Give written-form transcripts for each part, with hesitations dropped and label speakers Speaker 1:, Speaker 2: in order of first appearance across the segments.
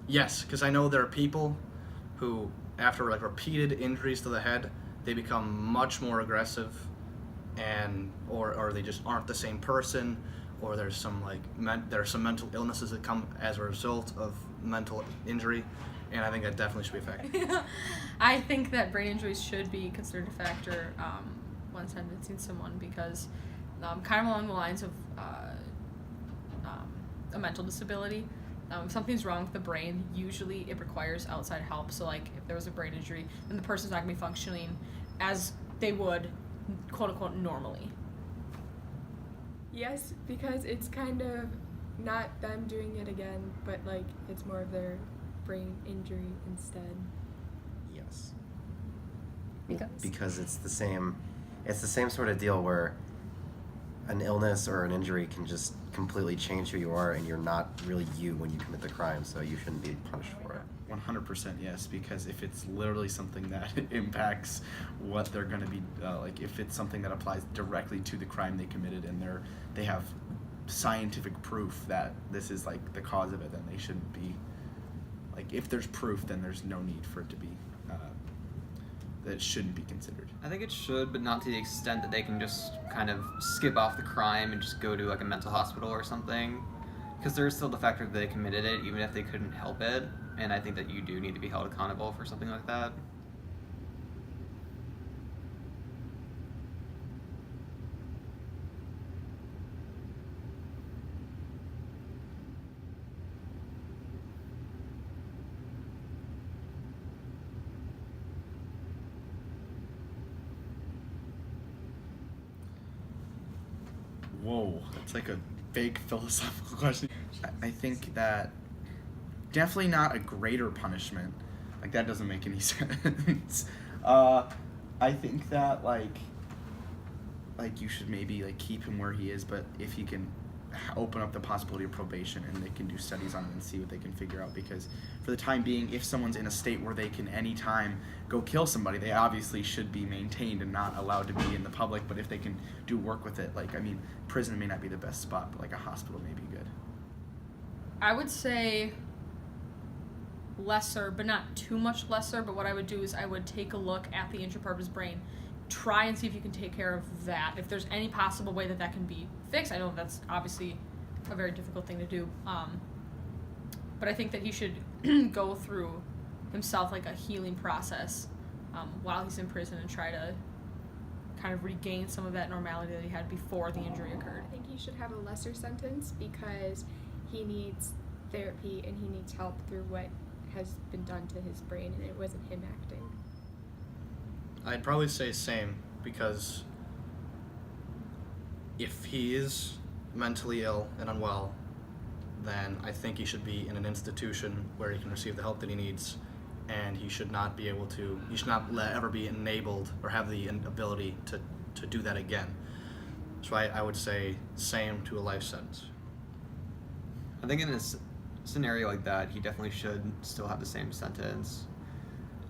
Speaker 1: Yes, because I know there are people who, after like repeated injuries to the head, they become much more aggressive, and or they just aren't the same person, or there's some there are some mental illnesses that come as a result of mental injury, and I think that definitely should be a factor.
Speaker 2: I think that brain injuries should be considered a factor when sentencing someone because, kind of along the lines of a mental disability. If something's wrong with the brain, usually it requires outside help. So, like, if there was a brain injury, then the person's not going to be functioning as they would, quote unquote, normally.
Speaker 3: Yes, because it's kind of not them doing it again, but like it's more of their brain injury instead.
Speaker 4: Yes.
Speaker 5: Because it's the same sort of deal where an illness or an injury can just completely change who you are, and you're not really you when you commit the crime, so you shouldn't be punished for it.
Speaker 4: 100% yes, because if it's literally something that impacts what they're going to be, like if it's something that applies directly to the crime they committed and they have scientific proof that this is like the cause of it, then they shouldn't be, like if there's proof, then there's no need for it to be, that it shouldn't be considered.
Speaker 6: I think it should, but not to the extent that they can just kind of skip off the crime and just go to like a mental hospital or something. Because there is still the factor that they committed it, even if they couldn't help it. And I think that you do need to be held accountable for something like that.
Speaker 4: Whoa, that's like a big philosophical question. I think that definitely not a greater punishment. Like that doesn't make any sense. I think that like you should maybe like keep him where he is, but if you can open up the possibility of probation and they can do studies on it and see what they can figure out, because for the time being, if someone's in a state where they can anytime go kill somebody, they obviously should be maintained and not allowed to be in the public. But if they can do work with it, like I mean, prison may not be the best spot, but like a hospital may be good.
Speaker 2: I would say lesser, but not too much lesser. But what I would do is I would take a look at the injured part of his brain, try and see if you can take care of that. If there's any possible way that that can be fixed, I know that's obviously a very difficult thing to do. But I think that he should go through himself like a healing process while he's in prison and try to kind of regain some of that normality that he had before the injury occurred.
Speaker 3: I think he should have a lesser sentence because he needs therapy and he needs help through what has been done to his brain, and it wasn't him acting.
Speaker 1: I'd probably say same, because if he is mentally ill and unwell, then I think he should be in an institution where he can receive the help that he needs, and he should not ever be enabled or have the ability to do that again. So I would say same to a life sentence.
Speaker 6: I think in a scenario like that, he definitely should still have the same sentence.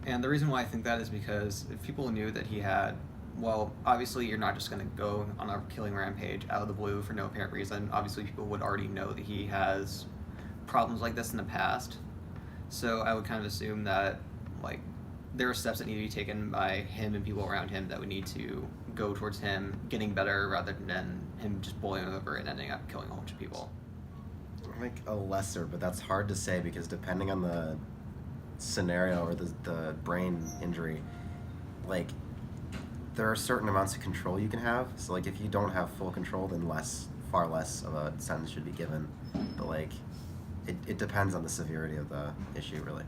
Speaker 6: And the reason why I think that is because if people knew that he had, well, obviously you're not just going to go on a killing rampage out of the blue for no apparent reason. Obviously people would already know that he has problems like this in the past. So I would kind of assume that like there are steps that need to be taken by him and people around him that would need to go towards him getting better rather than him just boiling over and ending up killing a whole bunch of people.
Speaker 5: Like a lesser, but that's hard to say because depending on the scenario or the brain injury, like there are certain amounts of control you can have. So like if you don't have full control, then far less of a sentence should be given. But like it depends on the severity of the issue, really.